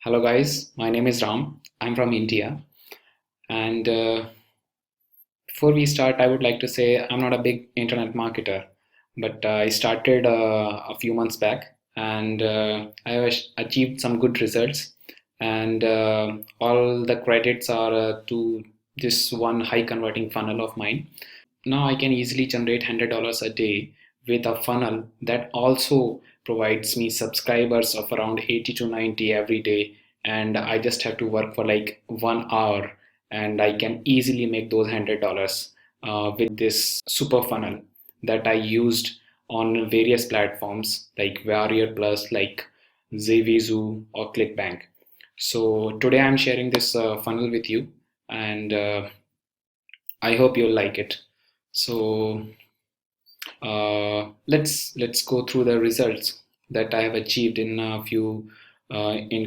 Hello guys, my name is Ram. I'm from India. And before we start, I would like to say I'm not a big internet marketer, but I started a few months back and I have achieved some good results. And all the credits are to this one high converting funnel of mine. Now I can easily generate $100 a day with a funnel that also provides me subscribers of around 80 to 90 every day, and I just have to work for like 1 hour and I can easily make those $100 with this super funnel that I used on various platforms like Warrior Plus, like Zvizu or ClickBank. So today I'm sharing this funnel with you, and I hope you'll like it. So let's go through the results that I have achieved in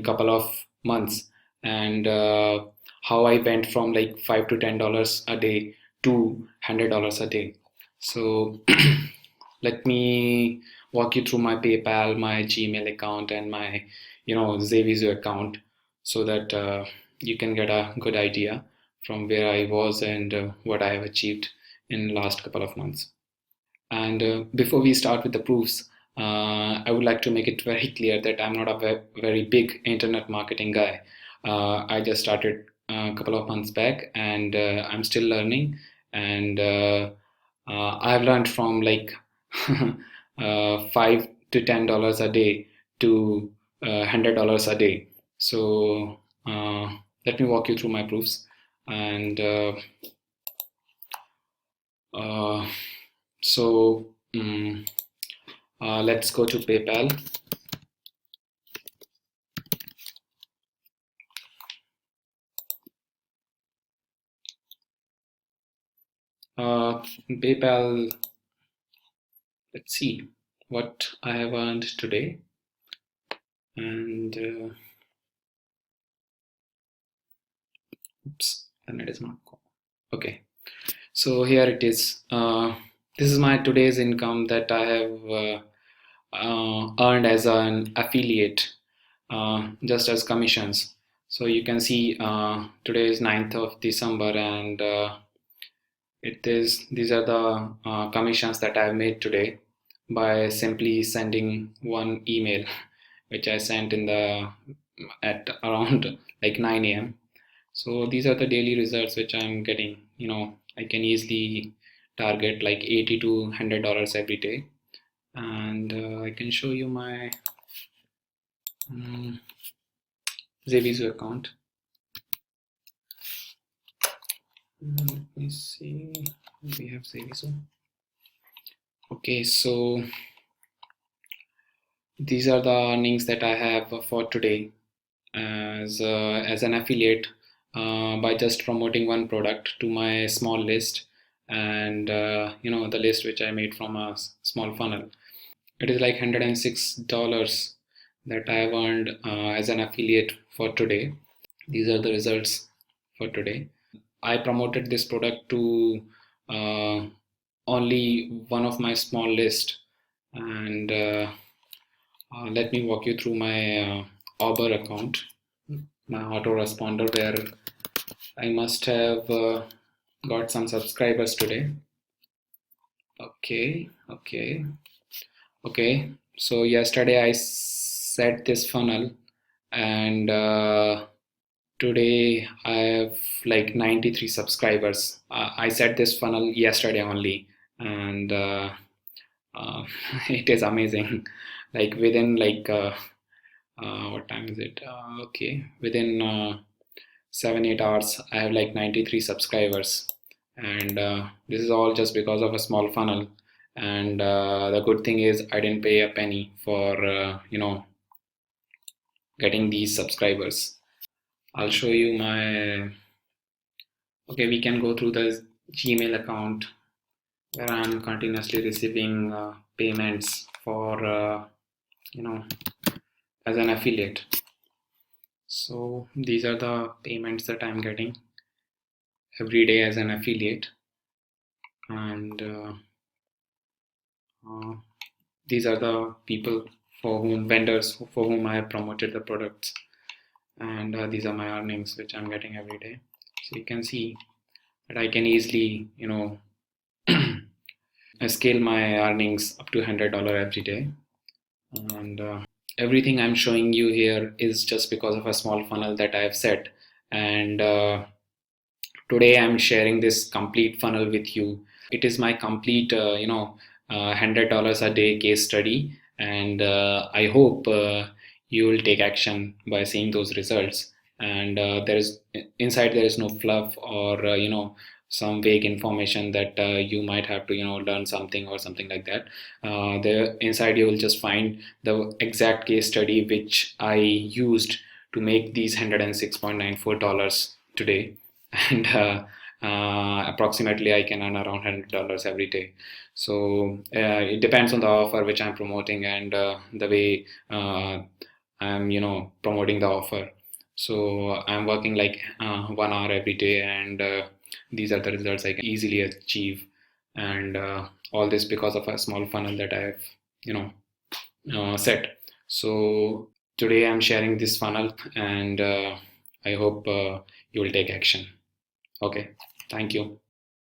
couple of months, and how I went from like $5 to $10 a day to $100 a day. So let me walk you through my PayPal, my Gmail account, and my Zvizu account, so that you can get a good idea from where I was and what I have achieved in last couple of months. And before we start with the proofs, I would like to make it very clear that I'm not a very big internet marketing guy. I just started a couple of months back, and I'm still learning. And I've learned from like $5 to $10 a day to $100 a day. So let me walk you through my proofs. And uh, so. Um, let's go to PayPal. PayPal, let's see what I have earned today. And oops, the net is not okay. So here it is. This is my today's income that I have earned as an affiliate, just as commissions. So you can see today is 9th of December, and it is these are the commissions that I've made today by simply sending one email, which I sent in the at around like 9 a.m. So these are the daily results which I'm getting. I can easily target like 80 to $100 every day, and I can show you my um, Zvizu account. Let me see. We have Zvizu. Okay, so these are the earnings that I have for today as an affiliate, by just promoting one product to my small list, and the list which I made from a small funnel. It is like $106 that I have earned as an affiliate for today. These are the results for today. I promoted this product to uh, only one of my small list, and let me walk you through my Auber account, my autoresponder, where I must have got some subscribers today. Okay, okay, okay. So yesterday I set this funnel, and today I have like 93 subscribers. I set this funnel yesterday only, and it is amazing. Like within like what time is it? Okay, within 7-8 hours, I have like 93 subscribers, and this is all just because of a small funnel. And the good thing is I didn't pay a penny for getting these subscribers. I'll show you my. Okay, we can go through the Gmail account where I'm continuously receiving payments for you know as an affiliate. So these are the payments that I'm getting every day as an affiliate, and uh, these are the people for whom vendors for whom I have promoted the products. and these are my earnings which I'm getting every day. So you can see that I can easily, scale my earnings up to $100 every day. And everything I'm showing you here is just because of a small funnel that I've set. And today I'm sharing this complete funnel with you. It is my complete, $100 a day case study. And I hope you will take action by seeing those results. And there is inside there is no fluff or some vague information that you might have to learn something or something like that. There inside you will just find the exact case study which I used to make these $106.94 today. And approximately I can earn around $100 every day. So it depends on the offer which I'm promoting and the way I'm promoting the offer. So I'm working like 1 hour every day, and these are the results I can easily achieve. And all this because of a small funnel that I've you know set. So today I'm sharing this funnel, and I hope you will take action. Okay, thank you.